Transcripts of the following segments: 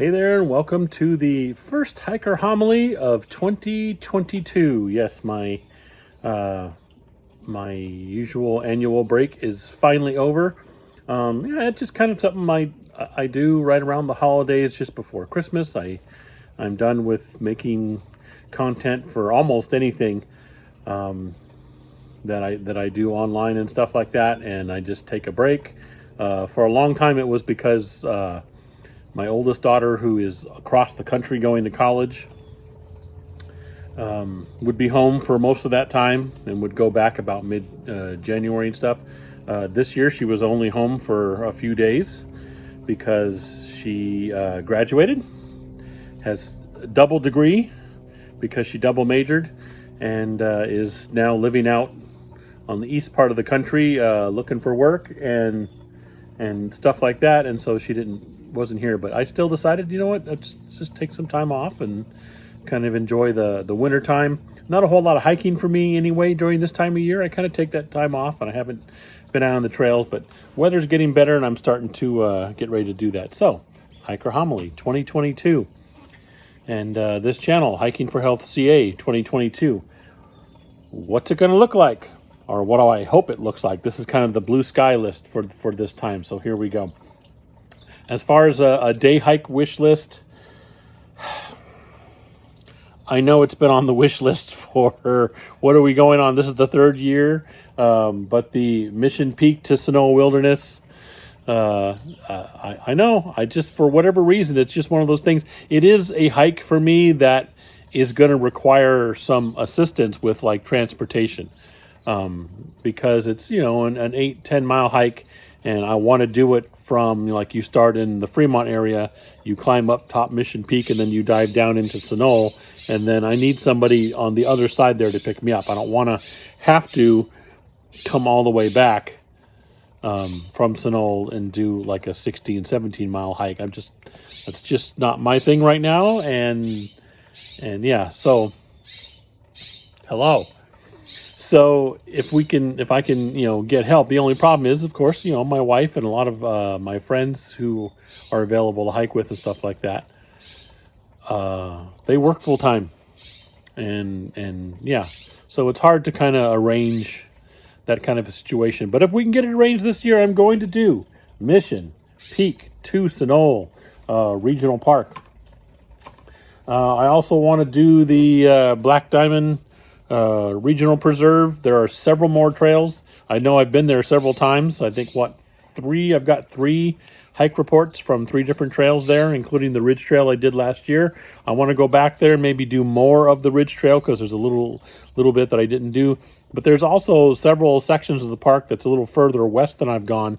Hey there, and welcome to the first hiker homily of 2022. Yes, my usual annual break is finally over. Yeah, it's just kind of something I do right around the holidays, just before Christmas. I'm done with making content for almost anything that I do online and stuff like that, and I just take a break. For a long time, it was because my oldest daughter, who is across the country going to college, would be home for most of that time and would go back about mid January and stuff. This year, she was only home for a few days because she graduated, has a double degree because she double majored, and is now living out on the east part of the country looking for work and stuff like that. And so she wasn't here, but I still decided, you know what, let's just take some time off and kind of enjoy the winter time. Not a whole lot of hiking for me anyway during this time of year. I kind of take that time off, and I haven't been out on the trails, but weather's getting better and I'm starting to get ready to do that. So Hiker Homily 2022, and this channel, Hiking for Health CA 2022. What's it going to look like? Or what do I hope it looks like? This is kind of the blue sky list for this time. So here we go. As far as a day hike wish list, I know it's been on the wish list for, what are we going on? This is the third year. But the Mission Peak to Sono Wilderness, I know, for whatever reason, it's just one of those things. It is a hike for me that is going to require some assistance with like transportation. Because it's, an 8-10 mile hike, and I want to do it from, like, you start in the Fremont area, you climb up top Mission Peak, and then you dive down into Sono, and then I need somebody on the other side there to pick me up. I don't want to have to come all the way back from Sono and do like a 16, 17 mile hike. That's just not my thing right now. And yeah, so hello. So if I can, get help. The only problem is, of course, my wife and a lot of my friends who are available to hike with and stuff like that. They work full time, and yeah, so it's hard to kind of arrange that kind of a situation. But if we can get it arranged this year, I'm going to do Mission Peak to Sono Regional Park. I also want to do the Black Diamond Regional Preserve. There are several more trails. I know I've been there several times. I think I've got 3 hike reports from 3 different trails there, including the Ridge Trail I did last year. I want to go back there and maybe do more of the Ridge Trail because there's a little bit that I didn't do. But there's also several sections of the park that's a little further west than I've gone,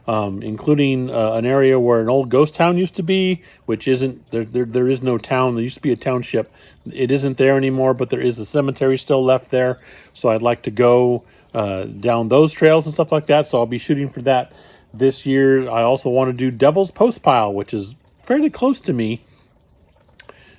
including an area where an old ghost town used to be, which isn't there. There is no town. There used to be a township. It isn't there anymore, but there is a cemetery still left there. So I'd like to go down those trails and stuff like that. So I'll be shooting for that this year. I also want to do Devil's Postpile, which is fairly close to me,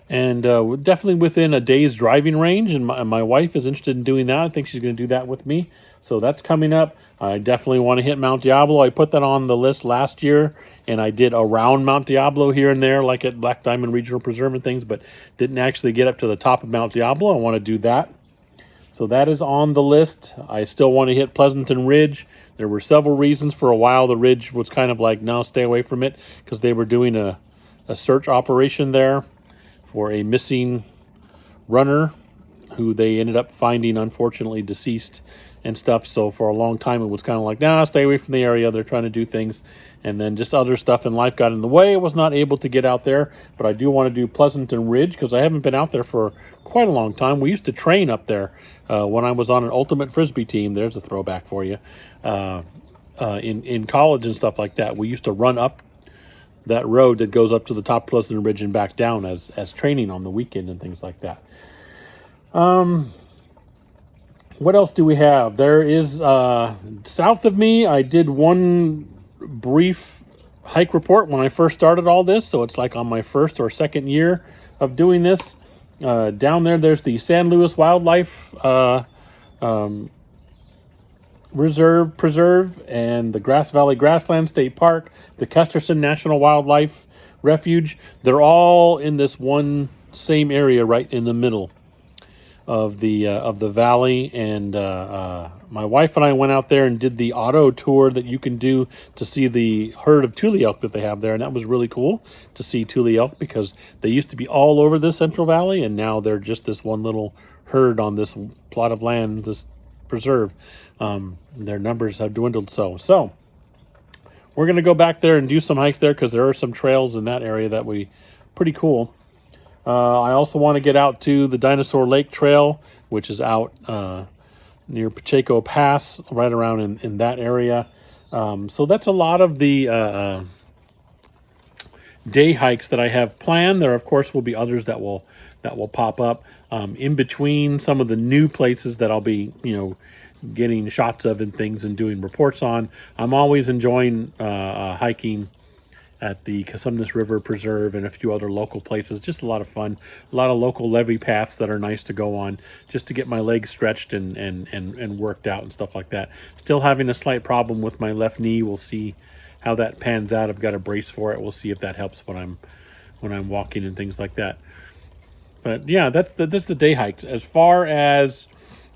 and definitely within a day's driving range. And my wife is interested in doing that. I think she's going to do that with me. So that's coming up. I definitely want to hit Mount Diablo. I put that on the list last year, and I did around Mount Diablo here and there, like at Black Diamond Regional Preserve and things, but didn't actually get up to the top of Mount Diablo. I want to do that. So that is on the list. I still want to hit Pleasanton Ridge. There were several reasons. For a while, the ridge was kind of like, no, stay away from it, because they were doing a search operation there for a missing runner who they ended up finding, unfortunately, deceased and stuff. So for a long time, it was kind of like, nah, stay away from the area. They're trying to do things. And then just other stuff in life got in the way. I was not able to get out there, but I do want to do Pleasanton Ridge because I haven't been out there for quite a long time. We used to train up there when I was on an ultimate Frisbee team. There's a throwback for you. In college and stuff like that, we used to run up that road that goes up to the top of Pleasanton Ridge and back down as training on the weekend and things like that. What else do we have? There is south of me, I did one brief hike report when I first started all this, so it's like on my first or second year of doing this. Down there's the San Luis Wildlife Preserve and the Grass Valley Grassland State Park, the Kesterson National Wildlife refuge. They're all in this one same area right in the middle of the valley. And my wife and I went out there and did the auto tour that you can do to see the herd of tule elk that they have there, and that was really cool to see tule elk, because they used to be all over the Central Valley, and now they're just this one little herd on this plot of land, this preserve. Their numbers have dwindled so we're going to go back there and do some hikes there, because there are some trails in that area that pretty cool. I also want to get out to the Dinosaur Lake Trail, which is out near Pacheco Pass, right around in that area. So that's a lot of the day hikes that I have planned. There, of course, will be others that will pop up in between some of the new places that I'll be, getting shots of and things and doing reports on. I'm always enjoying hiking at the Cosumnes River Preserve and a few other local places. Just a lot of fun. A lot of local levee paths that are nice to go on, just to get my legs stretched and worked out and stuff like that. Still having a slight problem with my left knee. We'll see how that pans out. I've got a brace for it. We'll see if that helps when I'm walking and things like that. But yeah, that's the day hikes. As far as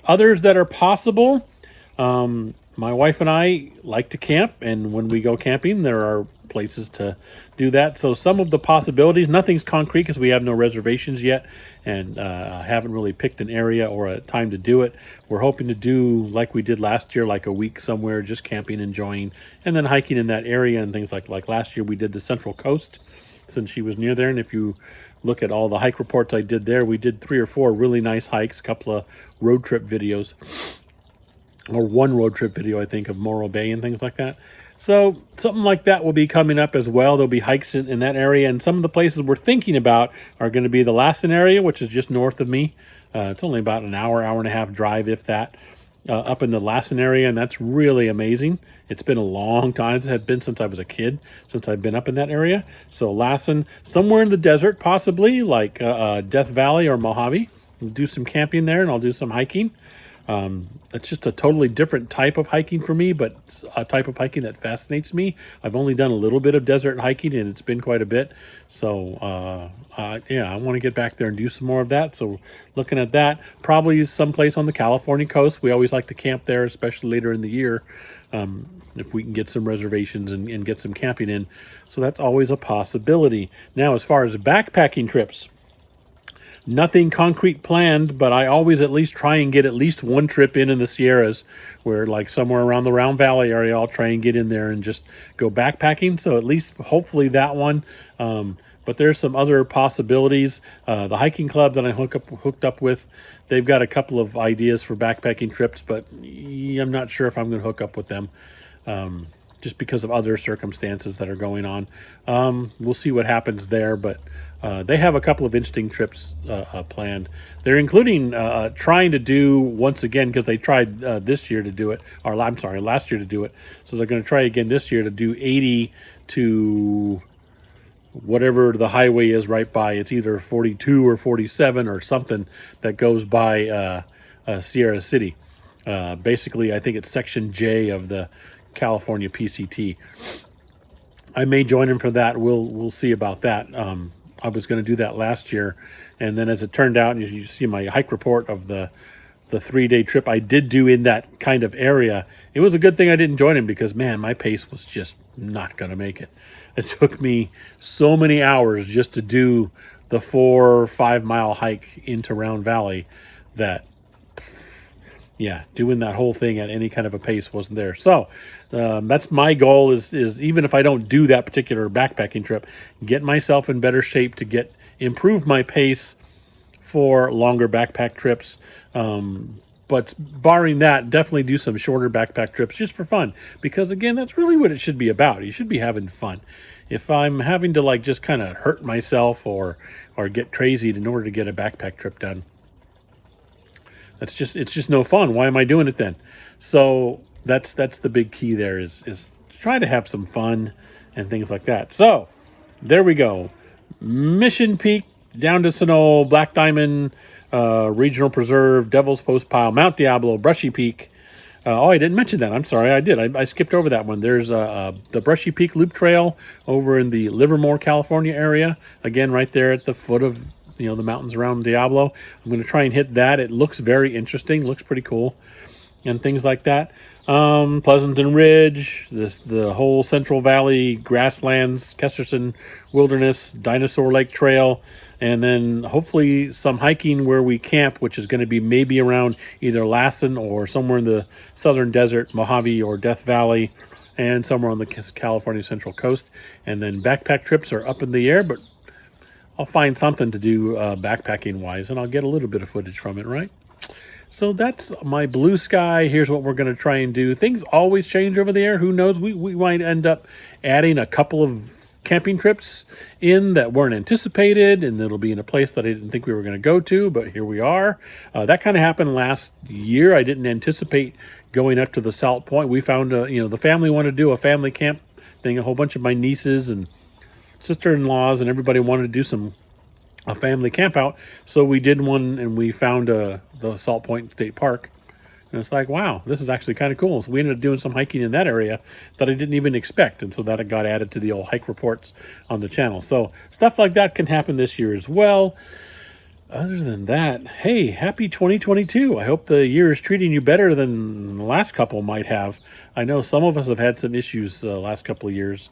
others that are possible, my wife and I like to camp, and when we go camping, there are places to do that. So some of the possibilities, nothing's concrete because we have no reservations yet, and haven't really picked an area or a time to do it. We're hoping to do like we did last year, like a week somewhere, just camping, enjoying, and then hiking in that area and things like last year we did the Central Coast, since she was near there. And if you look at all the hike reports I did there, we did 3 or 4 really nice hikes, a couple of road trip videos, or one road trip video, I think, of Morro Bay and things like that. So something like that will be coming up as well. There'll be hikes in that area, and some of the places we're thinking about are going to be the Lassen area, which is just north of me. It's only about an hour and a half drive, if that, up in the Lassen area, and that's really amazing. It's been a long time. It had been since I was a kid, since I've been up in that area. So Lassen, somewhere in the desert, possibly, like Death Valley or Mojave. We'll do some camping there, and I'll do some hiking. It's just a totally different type of hiking for me, but a type of hiking that fascinates me. I've only done a little bit of desert hiking, and it's been quite a bit. So, yeah, I want to get back there and do some more of that. So looking at that, probably someplace on the California coast. We always like to camp there, especially later in the year, if we can get some reservations and get some camping in. So that's always a possibility. Now, as far as backpacking trips, nothing concrete planned, but I always at least try and get at least one trip in the Sierras, where like somewhere around the Round Valley area, I'll try and get in there and just go backpacking. So at least hopefully that one. But there's some other possibilities. The hiking club that I hooked up with, they've got a couple of ideas for backpacking trips, but I'm not sure if I'm going to hook up with them. Just because of other circumstances that are going on. We'll see what happens there, but they have a couple of interesting trips planned. They're including trying to do, once again, because they tried this year to do it, or I'm sorry, last year to do it, so they're going to try again this year to do 80 to whatever the highway is right by. It's either 42 or 47 or something that goes by Sierra City. Basically, I think it's Section J of the California PCT. I may join him for that. We'll see about that. I was going to do that last year, and then as it turned out, and you see my hike report of the 3-day trip I did do in that kind of area. It was a good thing I didn't join him, because man, my pace was just not going to make it. It took me so many hours just to do the 4 or 5 mile hike into Round Valley that, yeah, doing that whole thing at any kind of a pace wasn't there. So that's my goal, is even if I don't do that particular backpacking trip, get myself in better shape to improve my pace for longer backpack trips. But barring that, definitely do some shorter backpack trips just for fun, because again, that's really what it should be about. You should be having fun. If I'm having to like just kind of hurt myself or get crazy in order to get a backpack trip done, it's just no fun. Why am I doing it then? So that's the big key there, is try to have some fun and things like that. So there we go. Mission Peak down to Sono, Black Diamond Regional Preserve, Devil's Postpile, Mount Diablo, Brushy Peak, Oh, I didn't mention that. I'm sorry, I did. I skipped over that one. There's the Brushy Peak Loop Trail over in the Livermore, California area. Again, right there at the foot of the mountains around Diablo. I'm going to try and hit that. It looks very interesting. Looks pretty cool, and things like that. Pleasanton Ridge, the whole Central Valley grasslands, Kesterson Wilderness, Dinosaur Lake Trail, and then hopefully some hiking where we camp, which is going to be maybe around either Lassen or somewhere in the southern desert, Mojave or Death Valley, and somewhere on the California Central Coast. And then backpack trips are up in the air, but I'll find something to do backpacking wise, and I'll get a little bit of footage from it, right? So that's my blue sky. Here's what we're going to try and do. Things always change over there. Who knows? We might end up adding a couple of camping trips in that weren't anticipated, and it'll be in a place that I didn't think we were going to go to, but here we are. That kind of happened last year. I didn't anticipate going up to the Salt Point. We found, the family wanted to do a family camp thing. A whole bunch of my nieces and sister-in-laws and everybody wanted to do a family camp out. So we did one, and we found the Salt Point State Park. And it's like, wow, this is actually kind of cool. So we ended up doing some hiking in that area that I didn't even expect. And so that got added to the old hike reports on the channel. So stuff like that can happen this year as well. Other than that, hey, happy 2022. I hope the year is treating you better than the last couple might have. I know some of us have had some issues the last couple of years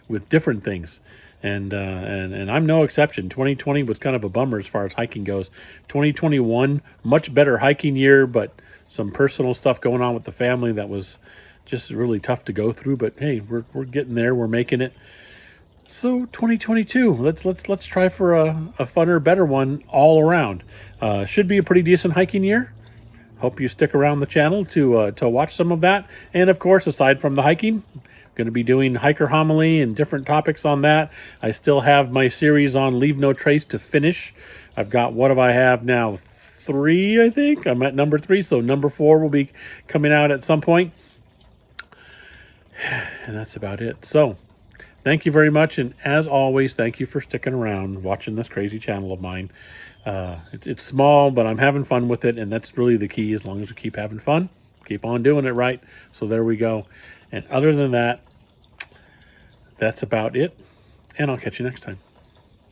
with different things. And I'm no exception. 2020 was kind of a bummer as far as hiking goes. 2021, much better hiking year, but some personal stuff going on with the family that was just really tough to go through. But hey, we're getting there. We're making it. So 2022, let's try for a funner, better one all around. Should be a pretty decent hiking year. Hope you stick around the channel to watch some of that. And of course, aside from the hiking, going to be doing hiker homily and different topics on that. I still have my series on Leave No Trace to finish. I've got, what do I have now? 3, I think. I'm at number 3, so number 4 will be coming out at some point. And that's about it. So thank you very much, and as always, thank you for sticking around, watching this crazy channel of mine. It's small, but I'm having fun with it, and that's really the key. As long as we keep having fun, keep on doing it right. So there we go. And other than that, that's about it, and I'll catch you next time.